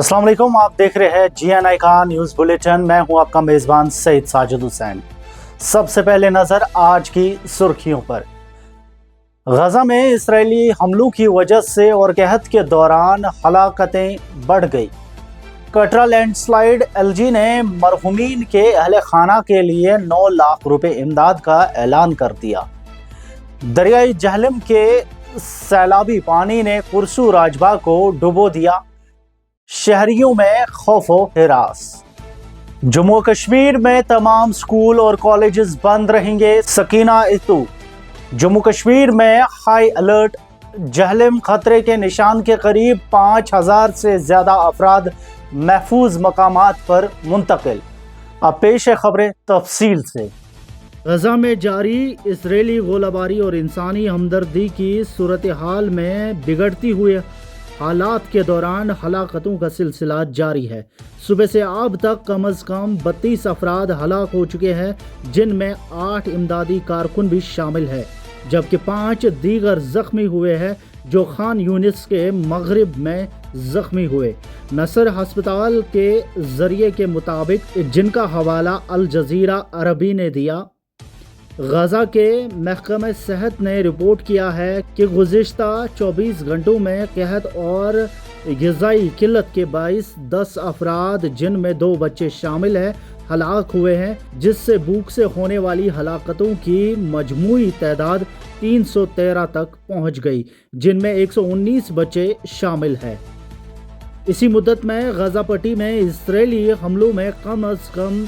अस्सलाम वालेकुम, आप देख रहे हैं GNI का न्यूज़ बुलेटिन। मैं हूं आपका मेज़बान सईद साजिद हुसैन। सबसे पहले नज़र आज की सुर्खियों पर। गजा में इस्राएली हमलों की वजह से और कहत के दौरान हलाकतें बढ़ गई। कटरा लैंडस्लाइड LG ने मरहूमीन के अहले खाना के लिए 9 लाख रुपए इमदाद का ऐलान कर दिया। दरियाई जहलम के सैलाबी पानी ने कुरसू राजबाग को डुबो दिया। शहरियों में खौफो हिरास। जम्मू कश्मीर में तमाम स्कूल और कॉलेजेस बंद रहेंगे। सकीना इतू। जम्मू कश्मीर में हाई अलर्ट। जहलम खतरे के निशान के करीब 5000 से ज्यादा अफराद महफूज मकामात पर मुंतकिल। अब पेश है खबरें तफसील से। गजा में जारी इसराइली गोलाबारी और इंसानी हमदर्दी की सूरत हाल में बिगड़ती हुई हालात के दौरान हलाकतों का सिलसिला जारी है। सुबह से अब तक कम अज़ कम 32 अफराद हलाक हो चुके हैं, जिनमें 8 इमदादी कारकुन भी शामिल है, जबकि 5 दीगर जख्मी हुए हैं जो खान यूनिस के मगरिब में जख्मी हुए। नसर हस्पताल के जरिए के मुताबिक, जिनका हवाला अल जजीरा अरबी ने दिया, गजा के महकमे सेहत ने रिपोर्ट किया है कि गुज़िश्ता 24 घंटों में कहत और ग़िज़ाई किल्लत के बाइस 10 अफराद, जिनमें 2 बच्चे शामिल हैं, हलाक हुए हैं, जिससे भूख से होने वाली हलाकतों की मजमूई तादाद 313 तक पहुँच गई, जिनमें 119 बच्चे शामिल हैं। इसी मुद्दत में गजा पट्टी में इस्राएली हमलों में कम अज़ कम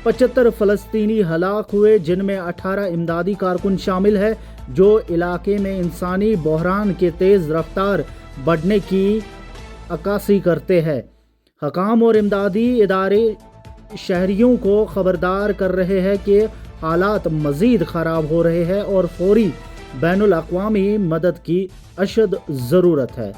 75 फ़लस्तीनी हलाक हुए, जिनमें 18 इमदादी कारकुन शामिल है, जो इलाके में इंसानी बहरान के तेज़ रफ्तार बढ़ने की अक्कासी करते हैं। हकाम और इमदादी इदारे शहरियों को खबरदार कर रहे हैं कि हालात मज़ीद ख़राब हो रहे हैं और फौरी बैनुल अक़वामी मदद की अशद ज़रूरत है।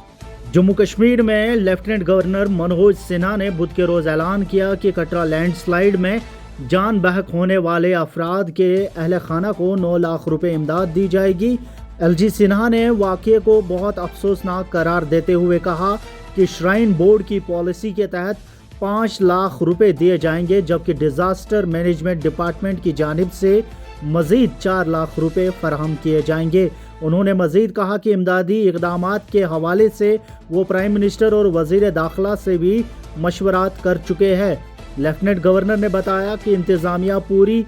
जम्मू कश्मीर में लेफ्टिनेंट गवर्नर मनोज सिन्हा ने बुध के रोज़ ऐलान किया कि कटरा लैंडस्लाइड में जान बहक होने वाले अफराद के अहले खाना को 9 लाख रुपए इमदाद दी जाएगी। LG सिन्हा ने वाक़ये को बहुत अफसोसनाक करार देते हुए कहा कि श्राइन बोर्ड की पॉलिसी के तहत 5 लाख रुपए दिए जाएंगे, जबकि डिज़ास्टर मैनेजमेंट डिपार्टमेंट की जानिब से मज़ीद 4 लाख रुपए फराहम किए जाएंगे। उन्होंने मज़ीद कहा कि इमदादी इक़दामात के हवाले से वो प्राइम मिनिस्टर और वज़ीर दाखिला से भी मशवरात कर चुके हैं। लेफ्टिनेंट गवर्नर ने बताया कि इंतज़ामिया पूरी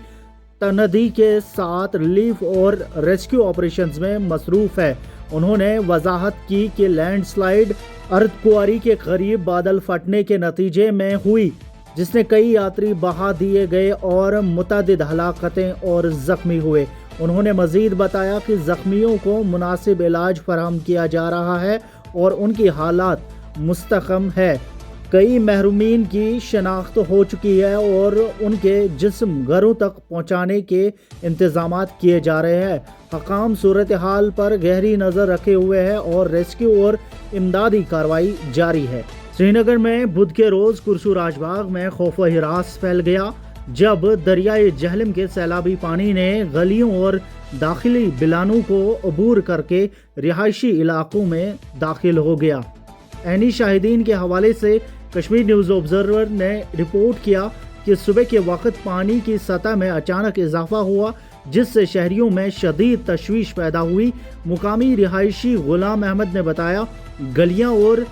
तनदी के साथ रिलीफ और रेस्क्यू ऑपरेशंस में मसरूफ़ है। उन्होंने वजाहत की कि लैंडस्लाइड अर्दकुआरी के करीब बादल फटने के नतीजे में हुई, जिसने कई यात्री बहा दिए गए और मुतअद्दिद हलाकतें और ज़ख्मी हुए। उन्होंने मज़ीद बताया कि ज़ख्मियों को मुनासिब इलाज फराहम किया जा रहा है और उनकी हालात मुस्तकम है। कई महरूमीन की शनाख्त हो चुकी है और उनके जिस्म घरों तक पहुंचाने के इंतजामात किए जा रहे हैं। हकाम सूरत हाल पर गहरी नज़र रखे हुए हैं और रेस्क्यू और इमदादी कार्रवाई जारी है। श्रीनगर में बुध के रोज़ कुरसू राजबाग में खौफ व हिरास फैल गया, जब दरियाए जहलम के सैलाबी पानी ने गलियों और दाखिली बिलानों को अबूर करके रिहायशी इलाकों में दाखिल हो गया। ऐनी शाहिदीन के हवाले से कश्मीर न्यूज़ ऑब्जर्वर ने रिपोर्ट किया कि सुबह के वक्त पानी की सतह में अचानक इजाफा हुआ, जिससे शहरियों में शदीद तशवीश पैदा हुई। मुकामी रिहायशी गुलाम अहमद ने बताया, गलियां और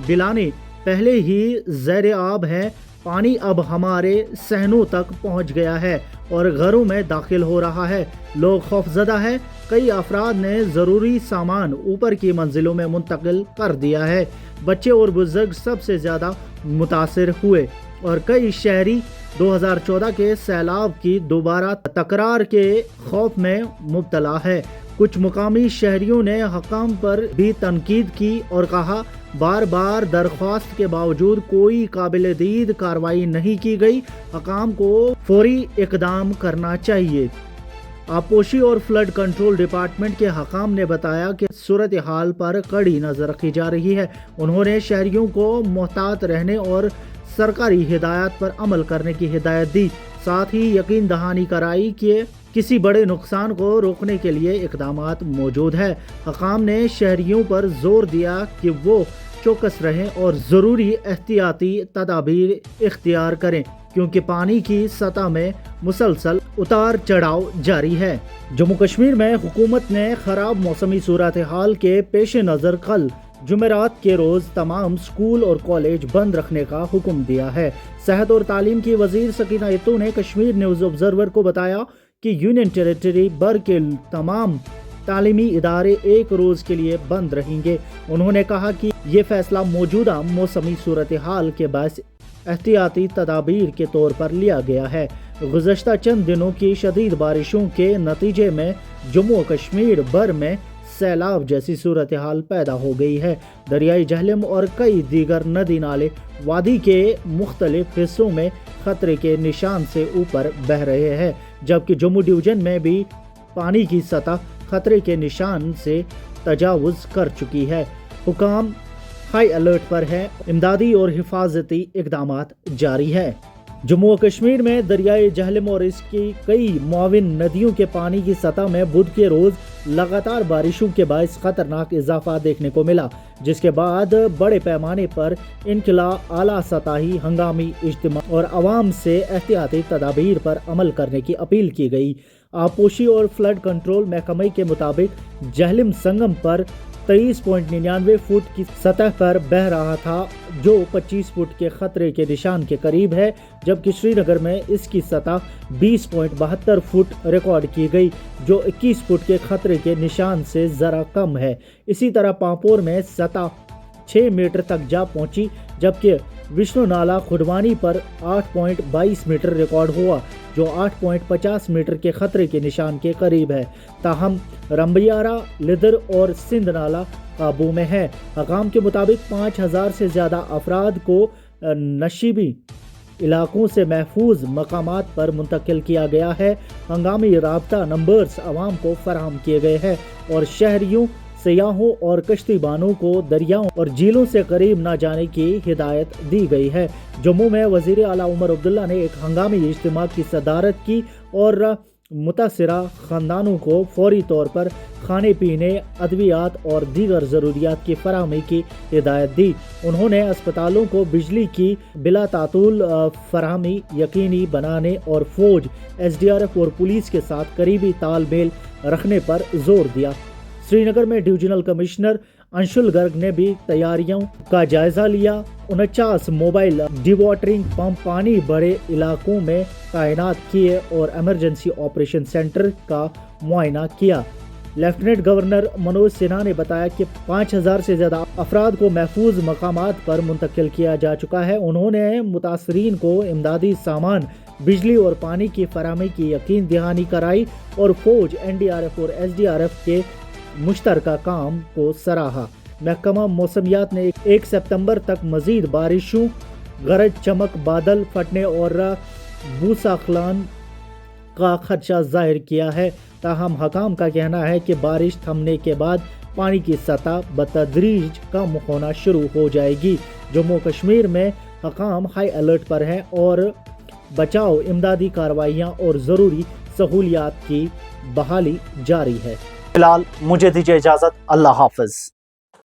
बिलाने पहले ही ज़ैर आब हैं, पानी अब हमारे सहनों तक पहुंच गया है और घरों में दाखिल हो रहा है। लोग खौफजदा है। कई अफराद ने ज़रूरी सामान ऊपर की मंजिलों में मुंतकिल कर दिया है। बच्चे और बुजुर्ग सबसे ज़्यादा मुतासिर हुए और कई शहरी 2014 के सैलाब की दोबारा तकरार के खौफ में मुब्तला है। कुछ मुकामी शहरियों ने हकाम पर भी तनकीद की और कहा, बार बार दरख्वास्त के बावजूद कोई काबिल दीद कार्रवाई नहीं की गई। हकाम को फौरी इक़दाम करना चाहिए। आपोशी और फ्लड कंट्रोल डिपार्टमेंट के हकाम ने बताया कि सूरत हाल पर कड़ी नज़र रखी जा रही है। उन्होंने शहरियों को मोहतात रहने और सरकारी हिदायत पर अमल करने की हिदायत दी। साथ ही यकीन दहानी कराई कि किसी बड़े नुकसान को रोकने के लिए इकदामात मौजूद है। हकाम ने शहरियों पर जोर दिया कि वो چوکس رہیں اور ضروری احتیاطی تدابیر اختیار کریں کیونکہ پانی کی سطح میں مسلسل اتار چڑھاؤ جاری ہے۔ جموں کشمیر میں حکومت نے خراب موسمی صورتحال کے پیش نظر کل جمعرات کے روز تمام اسکول اور کالج بند رکھنے کا حکم دیا ہے۔ صحت اور تعلیم کی وزیر سکینہ اتو نے کشمیر نیوز آبزرور کو بتایا کہ یونین ٹیریٹری بھر کے تمام تعلیمی ادارے ایک روز کے لیے بند رہیں گے۔ انہوں نے کہا کہ یہ فیصلہ موجودہ موسمی صورتحال کے باعث احتیاطی تدابیر کے طور پر لیا گیا ہے۔ گزشتہ چند دنوں کی شدید بارشوں کے نتیجے میں جموں و کشمیر بھر میں سیلاب جیسی صورتحال پیدا ہو گئی ہے۔ دریائے جہلم اور کئی دیگر ندی نالے وادی کے مختلف حصوں میں خطرے کے نشان سے اوپر بہہ رہے ہیں، جبکہ جموں ڈویژن میں بھی پانی کی سطح خطرے کے نشان سے تجاوز کر چکی ہے۔ حکام ہائی الرٹ پر ہے، امدادی اور حفاظتی اقدامات جاری ہے۔ جموں و کشمیر میں دریائے جہلم اور اس کی کئی معاون ندیوں کے پانی کی سطح میں بدھ کے روز لگاتار بارشوں کے باعث خطرناک اضافہ دیکھنے کو ملا، جس کے بعد بڑے پیمانے پر انخلا، اعلیٰ سطحی ہنگامی اجتماع اور عوام سے احتیاطی تدابیر پر عمل کرنے کی اپیل کی گئی۔ آبپوشی اور فلڈ کنٹرول محکمہ کے مطابق جہلم سنگم پر 23.99 فٹ کی سطح پر بہہ رہا تھا، جو 25 فٹ کے خطرے کے نشان کے قریب ہے، جبکہ سری نگر میں اس کی سطح 20.72 فٹ ریکارڈ کی گئی، جو 21 فٹ کے خطرے کے نشان سے ذرا کم ہے۔ اسی طرح پامپور میں سطح 6 میٹر تک جا پہنچی، جبکہ وشنو نالا کھڈوانی پر 8.22 میٹر ریکارڈ ہوا، جو 8.50 میٹر کے خطرے کے نشان کے قریب ہے۔ تاہم رمبیارا، لدر اور سندھ نالا قابو میں ہے۔ حکام کے مطابق 5000 سے زیادہ افراد کو نشیبی علاقوں سے محفوظ مقامات پر منتقل کیا گیا ہے۔ ہنگامی رابطہ نمبرز عوام کو فراہم کیے گئے ہیں اور شہریوں، سیاحوں اور کشتی بانوں کو دریاؤں اور جھیلوں سے قریب نہ جانے کی ہدایت دی گئی ہے۔ جموں میں وزیر اعلیٰ عمر عبداللہ نے ایک ہنگامی اجتماع کی صدارت کی اور متاثرہ خاندانوں کو فوری طور پر کھانے پینے، ادویات اور دیگر ضروریات کی فراہمی کی ہدایت دی۔ انہوں نے اسپتالوں کو بجلی کی بلا تعطل فراہمی یقینی بنانے اور فوج، SDRF اور پولیس کے ساتھ قریبی تال میل رکھنے پر زور دیا۔ سری نگر میں ڈویژنل کمشنر انشل گرگ نے بھی تیاریوں کا جائزہ لیا۔ 49 موبائل ڈی واٹرنگ پمپ پانی بڑے علاقوں میں تعینات کیے اور ایمرجنسی آپریشن سینٹر کا معائنہ کیا۔ لیفٹیننٹ گورنر منوج سنہا نے بتایا کہ 5000 سے زیادہ افراد کو محفوظ مقامات پر منتقل کیا جا چکا ہے۔ انہوں نے متاثرین کو امدادی سامان، بجلی اور پانی کی فراہمی کی یقین دہانی کرائی اور فوج، NDRF اور SDRF کے مشترکہ کام کو سراہا۔ محکمہ موسمیات نے 1 ستمبر تک مزید بارشوں، گرج چمک، بادل پھٹنے اور بھوسکھلن کا خدشہ ظاہر کیا ہے۔ تاہم حکام کا کہنا ہے کہ بارش تھمنے کے بعد پانی کی سطح بتدریج کم ہونا شروع ہو جائے گی۔ جموں کشمیر میں حکام ہائی الرٹ پر ہیں اور بچاؤ، امدادی کارروائیاں اور ضروری سہولیات کی بحالی جاری ہے۔ فی الحال مجھے دیجیے اجازت، اللہ حافظ۔